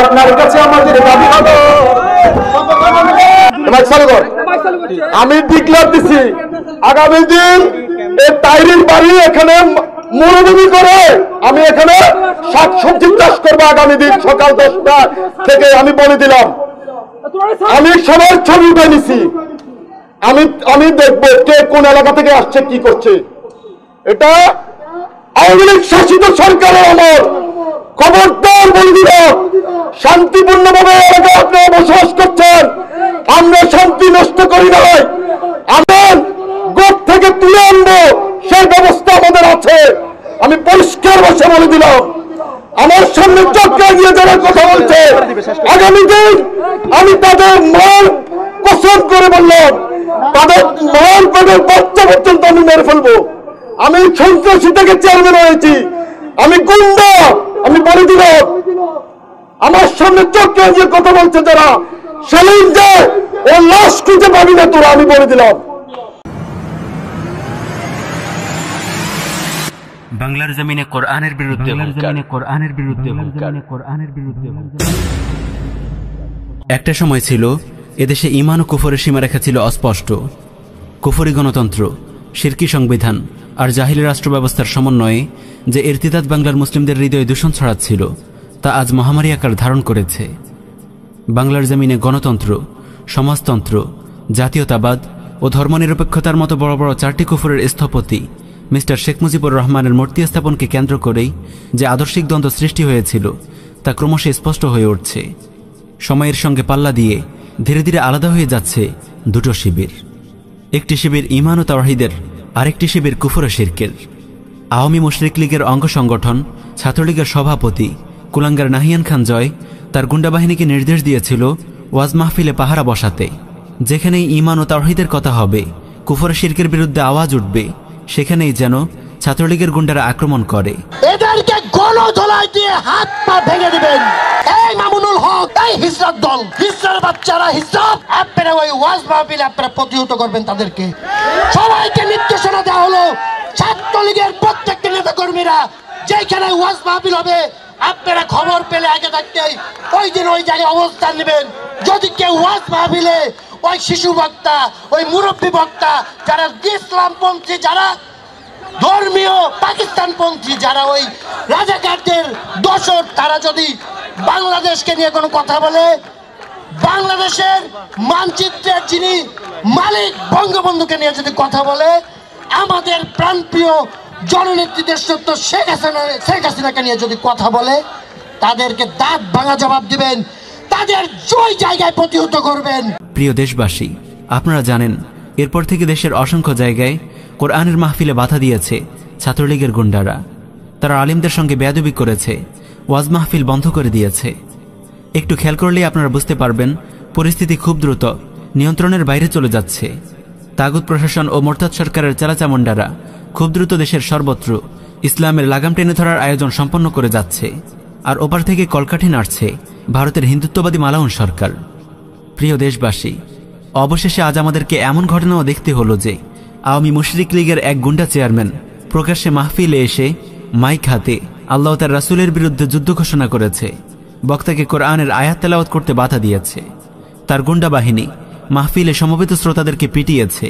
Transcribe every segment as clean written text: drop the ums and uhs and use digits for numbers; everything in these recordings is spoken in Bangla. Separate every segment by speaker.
Speaker 1: আপনার কাছে আমাদের দাবি হলো, আমি ডিক্লার দিছি আগামী দিন এই তাইরির বাড়ি এখানে মরুভূমি করে আমি এখানে শাকসবজি চাষ করবো আগামী দিন সকাল 10টা থেকে। আমি বলে দিলাম, আমি সবার ছবি বানিয়েছি, আমি দেখবো কে কোন এলাকা থেকে আসছে কি করছে। এটা আওয়ামী লীগ শাসিত সরকারের আমল। খবরদার বলে দিলাম, শান্তিপূর্ণভাবে এলাকায় আপনারা বসবাস করছেন, আমরা শান্তি নষ্ট করি নাই। আমরা গোট থেকে তুলে আনবো সেই ব্যবস্থা আমাদের আছে। আমি পরিষ্কার ভাষায় বলে দিলাম, আমার সামনে চক্রা দিয়ে যারা কথা বলছে আগামী দিন আমি তাদের মান কসম করে বললাম, তাদের মান তাদের বাচ্চা পর্যন্ত আমি মেরে ফেলবো। আমি সন্ত্রাসী থেকে চেয়ারম্যান হয়েছি, আমি গুন্ডা। আমি বলে দিলাম, আমার সামনে চক্রা দিয়ে কথা বলছে যারা, সেলিম যে ও লাশ খুঁজে পাবি না তোরা। আমি বলে দিলাম।
Speaker 2: বাংলার জমিনে কোরআনের বিরুদ্ধে একটা সময় ছিল এদেশে ঈমান ও কুফরের সীমারেখা ছিল অস্পষ্ট। কুফরি গণতন্ত্র, শিরকি সংবিধান আর জাহিলি রাষ্ট্র ব্যবস্থার সমন্বয়ে যে ইরতিদাদ বাংলার মুসলিমদের হৃদয়ে দূষণ ছড়াচ্ছিল তা আজ মহামারী আকার ধারণ করেছে। বাংলার জমিনে গণতন্ত্র, সমাজতন্ত্র, জাতীয়তাবাদ ও ধর্মনিরপেক্ষতার মতো বড় বড় 4টি কুফরের স্থপতি মিস্টার শেখ মুজিবুর রহমানের মূর্তি স্থাপনকে কেন্দ্র করেই যে আদর্শিক দ্বন্দ্ব সৃষ্টি হয়েছিল তা ক্রমশ স্পষ্ট হয়ে উঠছে। সময়ের সঙ্গে পাল্লা দিয়ে ধীরে ধীরে আলাদা হয়ে যাচ্ছে দুটো শিবির। একটি শিবির ঈমান ও তাওহীদের, আরেকটি শিবির কুফর ও শিরকের। আওয়ামী মুশরিক লীগের অঙ্গ সংগঠন ছাত্রলীগের সভাপতি কুলাঙ্গার নাহিয়ান খান জয় তার গুন্ডা বাহিনীকে নির্দেশ দিয়েছিল ওয়াজ মাহফিলে পাহারা বসাতে। যেখানেই ঈমান ও তাওহীদের কথা হবে, কুফর ও শিরকের বিরুদ্ধে আওয়াজ উঠবে, সেখানেই যেন ছাত্রলীগের গুন্ডারা আক্রমণ করে।
Speaker 3: এদেরকে গণধোলাই দিয়ে হাত পা ভেঙে দিবেন। এই মামুনুল হক, এই হিজরত দল, হিজরার বাচ্চারা, হিজরত আপনারা ওই ওয়াজ মাহফিলে আপনারা প্রতিহত করবেন তাদেরকে। সবাইকে নির্দেশনা দেওয়া হলো, ছাত্রলীগের প্রত্যেকটা নেতা কর্মীরা যেখানে ওয়াজ মাহফিল হবে আপনারা খবর পেলে আগে থাকতেই ওই দিন ওই জায়গায় অবস্থান নেবেন। যদি কেউ ওয়াজ মাহফিলে ওই শিশু বক্তা, ওই মুরব্বী বক্তা, যারা ইসলামপন্থী, যারা ধর্মীয় পাকিস্তানপন্থী, যারা ওই রাজাকারদের দোসর, তারা যদি বাংলাদেশকে নিয়ে কোনো কথা বলে, বাংলাদেশের মানচিত্রের যিনি মালিক বঙ্গবন্ধুকে নিয়ে যদি কথা বলে, আমাদের প্রাণপ্রিয় জননেত্রী দেশরত্ন শেখ হাসিনাকে নিয়ে যদি কথা বলে, তাদেরকে দাঁত ভাঙা জবাব দিবেন, তাদের জয় জায়গায় প্রতিহত করবেন।
Speaker 2: প্রিয় দেশবাসী, আপনারা জানেন এরপর থেকে দেশের অসংখ্য জায়গায় কোরআনের মাহফিলে বাধা দিয়েছে ছাত্রলীগের গুন্ডারা। তারা আলিমদের সঙ্গে বেয়াদবি করেছে, ওয়াজ মাহফিল বন্ধ করে দিয়েছে। একটু খেয়াল করলেই আপনারা বুঝতে পারবেন পরিস্থিতি খুব দ্রুত নিয়ন্ত্রণের বাইরে চলে যাচ্ছে। তাগুত প্রশাসন ও মোরতাদ সরকারের চালাচামুন্ডারা খুব দ্রুত দেশের সর্বত্র ইসলামের লাগাম টেনে ধরার আয়োজন সম্পন্ন করে যাচ্ছে। আর ওপার থেকে কলকাঠি নাড়ছে ভারতের হিন্দুত্ববাদী মালাউন সরকার। প্রিয় দেশবাসী, অবশেষে আজ আমাদেরকে এমন ঘটনাও দেখতে হলো যে আওয়ামী মুশরিক লীগের এক গুন্ডা চেয়ারম্যান প্রকাশ্যে মাহফিলে এসে মাইক হাতে আল্লাহ তার রাসূলের বিরুদ্ধে যুদ্ধ ঘোষণা করেছে, বক্তাকে কোরআনের আয়াত তেলাওয়াত করতে বাধা দিয়েছে। তার গুন্ডা বাহিনী মাহফিলে সমবেত শ্রোতাদেরকে পিটিয়েছে,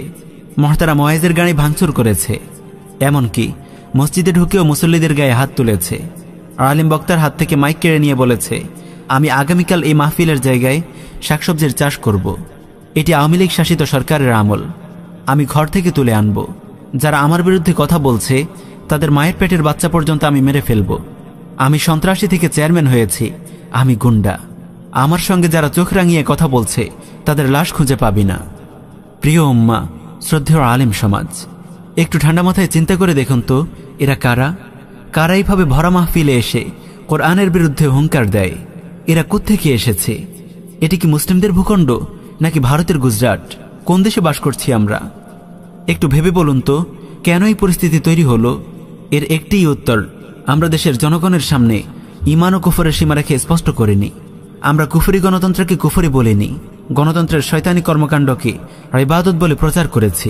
Speaker 2: মহতারাম ওয়াইজের গাড়ি ভাঙচুর করেছে, এমনকি মসজিদে ঢুকেও মুসল্লিদের গায়ে হাত তুলেছে। আর আলিম বক্তার হাত থেকে মাইক কেড়ে নিয়ে বলেছে, আমি আগামীকাল এই মাহফিলের জায়গায় শাকসবজির চাষ করব। এটি আওয়ামী লীগ শাসিত সরকারের আমল, আমি ঘর থেকে তুলে আনব। যারা আমার বিরুদ্ধে কথা বলছে তাদের মায়ের পেটের বাচ্চা পর্যন্ত আমি মেরে ফেলব। আমি সন্ত্রাসী থেকে চেয়ারম্যান হয়েছি, আমি গুন্ডা। আমার সঙ্গে যারা চোখ রাঙিয়ে কথা বলছে তাদের লাশ খুঁজে পাবি না। প্রিয় উম্মা, শ্রদ্ধেয় আলেম সমাজ, একটু ঠান্ডা মাথায় চিন্তা করে দেখুন তো, এরা কারা? কারা এইভাবে ভরা মাহফিলে এসে কোরআনের বিরুদ্ধে হুঙ্কার দেয়? এরা কোত্থেকে এসেছে? এটি কি মুসলিমদের ভূখণ্ড নাকি ভারতের গুজরাট? কোন দেশে বাস করছি আমরা? একটু ভেবে বলুন তো, কেন এই পরিস্থিতি তৈরি হলো? এর একটিই উত্তর, আমরা দেশের জনগণের সামনে ঈমান ও কুফরের সীমারেখা স্পষ্ট করিনি। আমরা কুফরি গণতন্ত্রকে কুফরি বলিনি, গণতন্ত্রের শয়তানি কর্মকাণ্ডকে ইবাদত বলে প্রচার করেছি।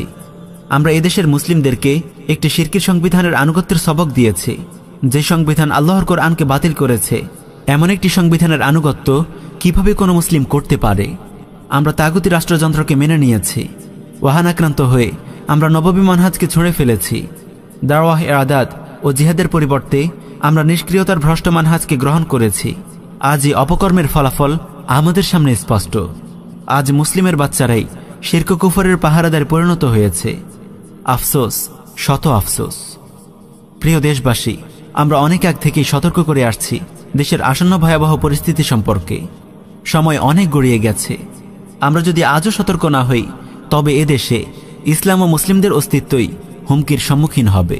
Speaker 2: আমরা এদেশের মুসলিমদেরকে একটি শিরকি সংবিধানের আনুগত্যের সবক দিয়েছি, যে সংবিধান আল্লাহর কোরআনকে বাতিল করেছে, এমন একটি সংবিধানের আনুগত্য কিভাবে কোনো মুসলিম করতে পারে? আমরা তাগুতি রাষ্ট্রযন্ত্রকে মেনে নিয়েছি। ওয়াহানাক্রান্ত হয়ে আমরা নববী মানহাজকে ছুঁড়ে ফেলেছি। দাওয়াহ ইরাদাত ও জিহাদের পরিবর্তে আমরা নিষ্ক্রিয়তার ভ্রষ্ট মানহাজকে গ্রহণ করেছি। আজ এই অপকর্মের ফলাফল আমাদের সামনে স্পষ্ট। আজ মুসলিমের বাচ্চারাই শিরক কুফরের পাহারাদারে পরিণত হয়েছে। আফসোস, শত আফসোস। প্রিয় দেশবাসী, আমরা অনেক আগ থেকেই সতর্ক করে আসছি দেশের আসন্ন ভয়াবহ পরিস্থিতি সম্পর্কে। সময় অনেক গড়িয়ে গেছে। আমরা যদি আজও সতর্ক না হই তবে এদেশে ইসলাম ও মুসলিমদের অস্তিত্বই হুমকির সম্মুখীন হবে।